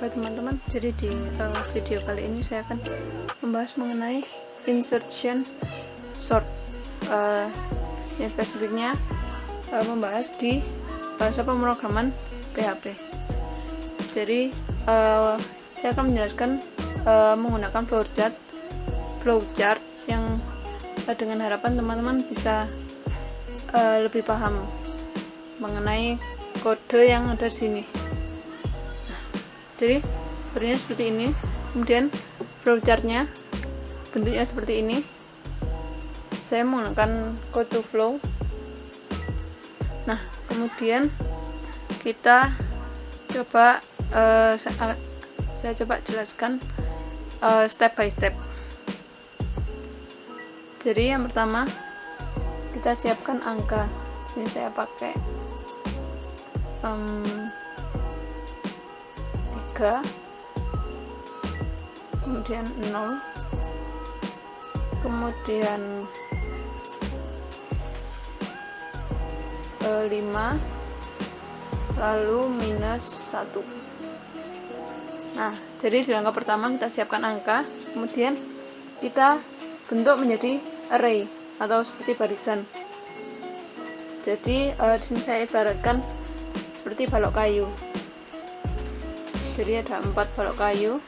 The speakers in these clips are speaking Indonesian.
Baik teman-teman, jadi di video kali ini saya akan membahas mengenai insertion sort, yang spesifiknya membahas di bahasa pemrograman PHP. Jadi saya akan menjelaskan menggunakan flowchart yang dengan harapan teman-teman bisa lebih paham mengenai kode yang ada di sini. Jadi bentuknya seperti ini, kemudian flowchartnya bentuknya seperti ini. Saya menggunakan code to flow. Nah, kemudian kita coba saya coba jelaskan step by step. Jadi yang pertama kita siapkan angka. Sini saya pakai 3, kemudian 0, kemudian 5, lalu minus 1. Nah, jadi di langkah pertama kita siapkan angka, kemudian kita bentuk menjadi array atau seperti barisan. Jadi di sini saya ibaratkan seperti balok kayu. Jadi ada 4 balok kayu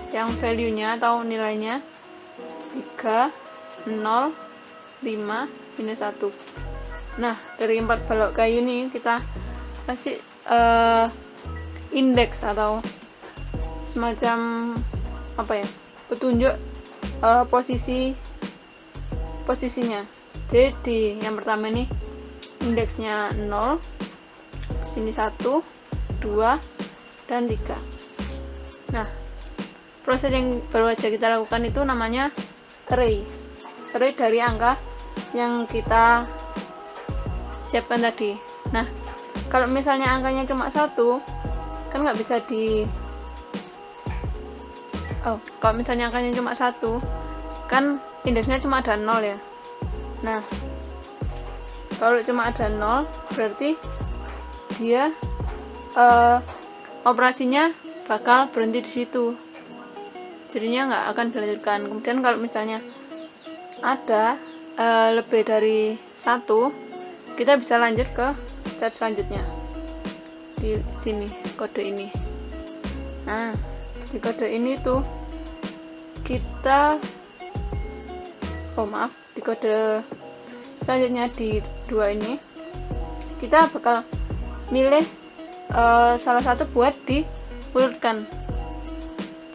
yang value-nya atau nilainya 3, 0, 5, minus 1. Nah, dari 4 balok kayu ini kita kasih indeks atau semacam petunjuk posisinya. Jadi di yang pertama ini indeksnya 0, sini 1, 2, dan 3. Nah, proses yang baru aja kita lakukan itu namanya array dari angka yang kita siapkan tadi. Nah, kalau misalnya angkanya cuma 1 kan nggak bisa kalau misalnya angkanya cuma 1 kan indeksnya cuma ada 0 ya. Nah, kalau cuma ada 0 berarti dia operasinya bakal berhenti di situ, jadinya nggak akan dilanjutkan. Kemudian kalau misalnya ada lebih dari 1, kita bisa lanjut ke step selanjutnya di sini, kode ini. Nah, di kode ini tuh kita di kode selanjutnya di 2 ini kita bakal milih salah satu buat diurutkan.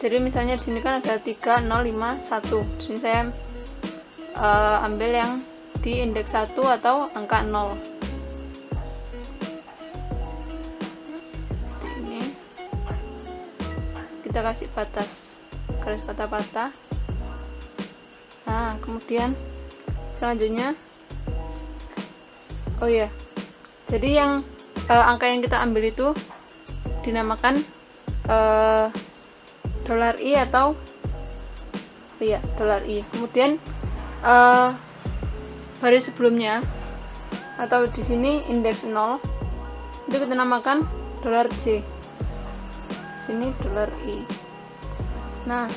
Jadi misalnya di sini kan ada 3, 0, 5, 1. Di sini saya ambil yang di indeks 1 atau angka 0. Ini kita kasih batas garis patah-patah. Nah, kemudian selanjutnya jadi yang angka yang kita ambil itu dinamakan $i atau $i. Kemudian baris sebelumnya atau di sini indeks 0 itu kita namakan $j. Sini $i. Nah,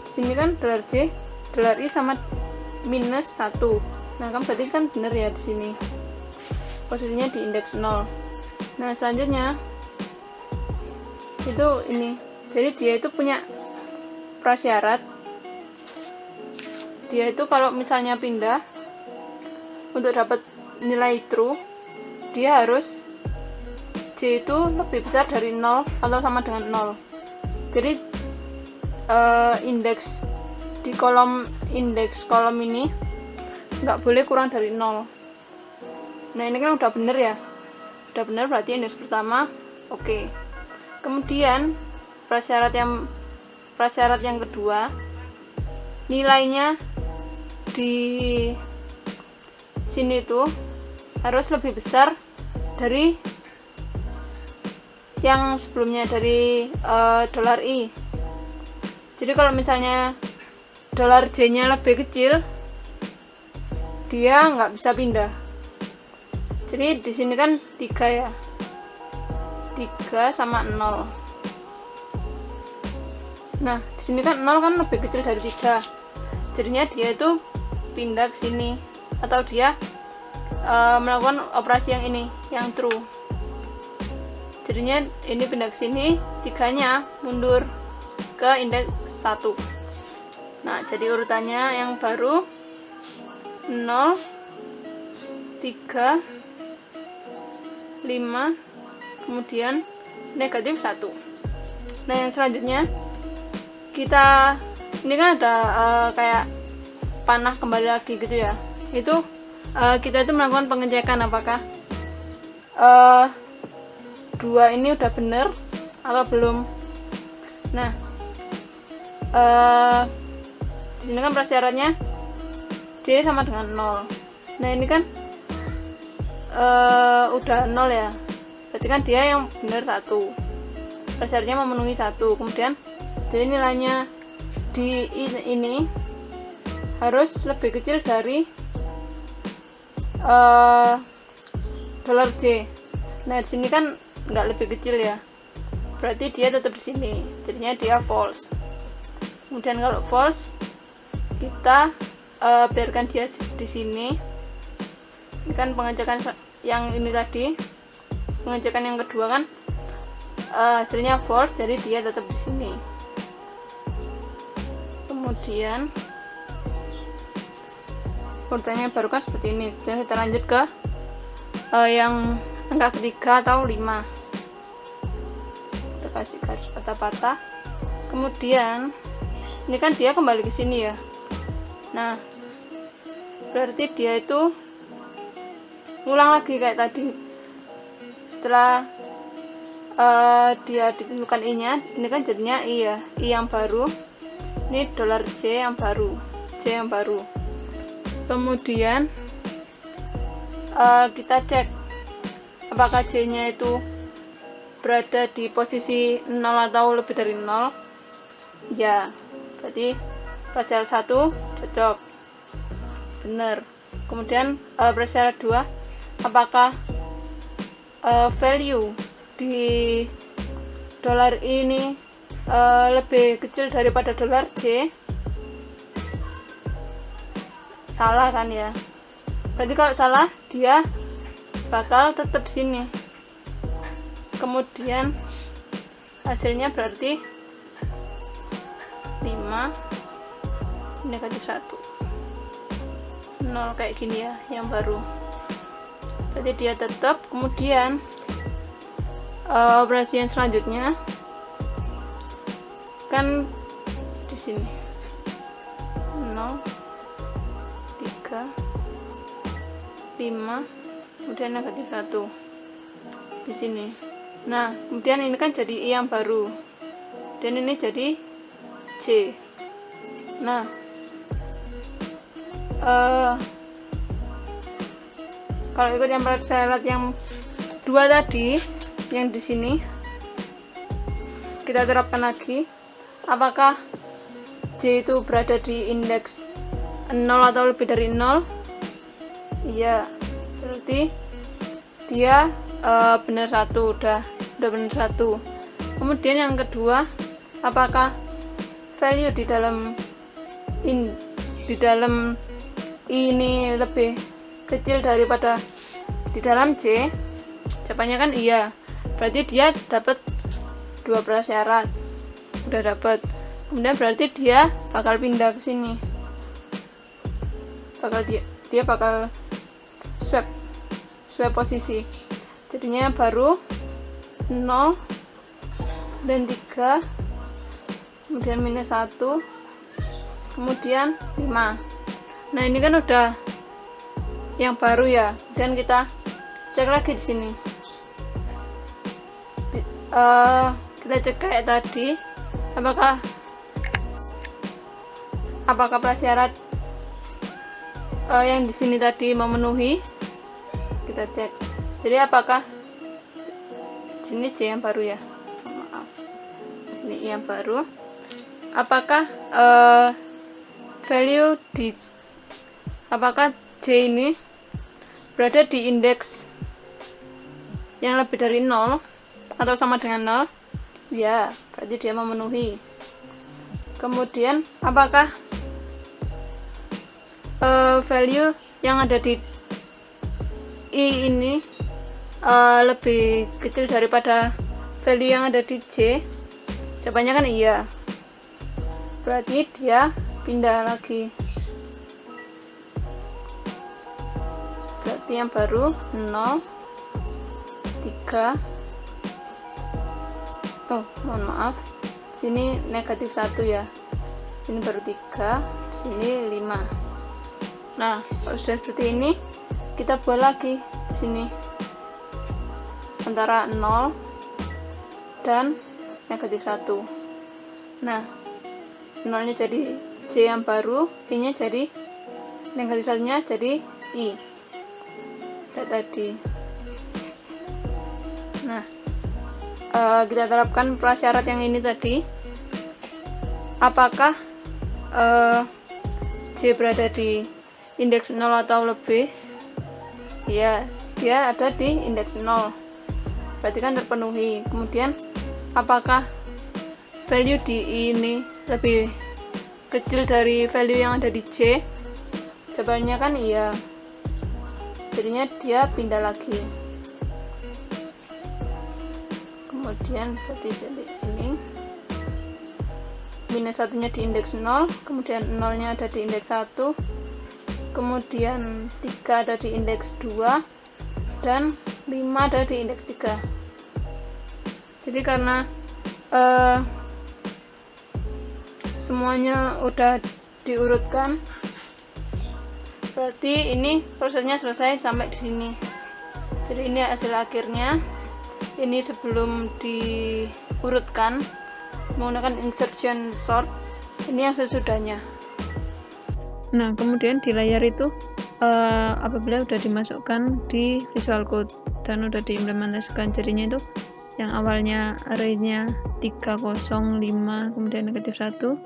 di sini kan $j, $i sama minus 1. Nah, kan berarti kan benar ya di sini. Posisinya di indeks 0. Nah, selanjutnya itu ini. Jadi dia itu punya prasyarat. Dia itu kalau misalnya pindah untuk dapat nilai true, dia harus J itu lebih besar dari 0 atau sama dengan 0. Jadi indeks di kolom ini nggak boleh kurang dari 0. Nah, ini kan udah bener ya, udah bener berarti indeks pertama oke. Kemudian prasyarat yang kedua, nilainya di sini tuh harus lebih besar dari yang sebelumnya, dari $i. Jadi kalau misalnya $j nya lebih kecil, dia nggak bisa pindah. Jadi di sini kan 3 ya. 3 sama 0. Nah, di sini kan 0 kan lebih kecil dari 3. Jadinya dia itu pindah ke sini, atau dia melakukan operasi yang ini, yang true. Jadinya ini pindah ke sini, 3-nya mundur ke indeks 1. Nah, jadi urutannya yang baru 0, 3, 5, kemudian negatif 1. Nah, yang selanjutnya kita ini kan ada kayak panah kembali lagi gitu ya. Itu kita itu melakukan pengecekan apakah 2 ini udah bener atau belum. Nah, di sini kan prasyaratnya J sama dengan 0. Nah, ini kan udah 0 ya, berarti kan dia yang benar 1, prasyaratnya memenuhi 1. Kemudian jadi nilainya di ini harus lebih kecil dari dolar $J. Nah, di sini kan nggak lebih kecil ya, berarti dia tetap di sini, jadinya dia false. Kemudian kalau false, kita biarkan dia di sini. Ini kan pengecekan yang ini tadi, pengecekan yang kedua kan hasilnya false, jadi dia tetap di sini. Kemudian urutannya baru kan seperti ini. Dan kita lanjut ke yang angka ketiga atau 5. Kita kasih garis patah-patah. Kemudian ini kan dia kembali ke sini ya. Nah, berarti dia itu ngulang lagi kayak tadi. Setelah dia ditentukan I-nya, ini kan jadinya I ya, I yang baru. Ini dolar $J yang baru, J yang baru. Kemudian kita cek apakah J-nya itu berada di posisi 0 atau lebih dari 0. Ya, berarti prasyarat 1 cocok, benar. Kemudian prasyarat 2, apakah value di dolar ini lebih kecil daripada dolar J? Salah kan ya, berarti kalau salah dia bakal tetap sini. Kemudian hasilnya berarti 5 negatif 1, 0 kayak gini ya, yang baru. Berarti dia tetap. Kemudian operasi yang selanjutnya kan di sini 0, 3, 5, kemudian negatif 1 di sini. Nah, kemudian ini kan jadi I yang baru, dan ini jadi J. Nah, kalau ikut yang prasyarat yang 2 tadi, yang di sini kita terapkan lagi, apakah J itu berada di indeks 0 atau lebih dari 0? Iya, berarti dia benar 1, udah benar 1. Kemudian yang kedua, apakah value di dalam ini lebih kecil daripada di dalam J? Jawabannya kan iya, berarti dia dapat 2 prasyarat, udah dapat. Kemudian berarti dia bakal pindah ke sini, dia bakal swap posisi, jadinya baru 0 dan 3, kemudian minus 1, kemudian 5. Nah, ini kan udah yang baru ya, dan kita cek lagi di sini. Kita cek kayak tadi, apakah prasyarat yang di sini tadi memenuhi. Kita cek. Jadi apakah sini J yang baru ya, maaf, sini I yang baru. Apakah apakah J ini berada di indeks yang lebih dari 0? atau sama dengan 0? Ya, berarti dia memenuhi. Kemudian apakah value yang ada di I ini lebih kecil daripada value yang ada di J? Jawabannya kan iya, berarti dia pindah lagi. Berarti yang baru 0, 3. Oh, mohon maaf, sini negatif 1 ya, sini baru 3, sini 5. Nah, kalau sudah seperti ini, kita buat lagi sini antara 0 dan negatif 1. Nah, 0 nya jadi J yang baru, I nya jadi negatif 1 nya jadi I kayak tadi. Nah, kita terapkan prasyarat yang ini tadi. Apakah J berada di indeks 0 atau lebih? Ya, dia ada di indeks 0, berarti kan terpenuhi. Kemudian apakah value di I ini lebih kecil dari value yang ada di J? Jawabannya kan iya, jadinya dia pindah lagi. Kemudian berarti jadi ini minus 1 nya di indeks 0, kemudian 0 nya ada di indeks 1, kemudian 3 ada di indeks 2, dan 5 ada di indeks 3. Jadi karena semuanya udah diurutkan, berarti ini prosesnya selesai sampai di sini. Jadi ini hasil akhirnya. Ini sebelum diurutkan menggunakan insertion sort, ini yang sesudahnya. Nah, kemudian di layar itu apabila sudah dimasukkan di Visual Code dan sudah diimplementasikan, jadinya itu yang awalnya arraynya 3, 0, 5 kemudian negatif 1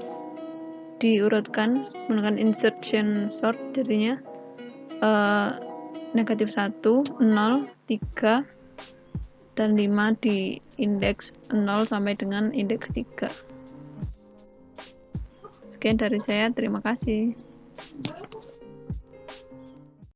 diurutkan menggunakan insertion sort, jadinya negatif 1, 0, 3 dan 5 di indeks 0 sampai dengan indeks 3. Sekian dari saya, terima kasih.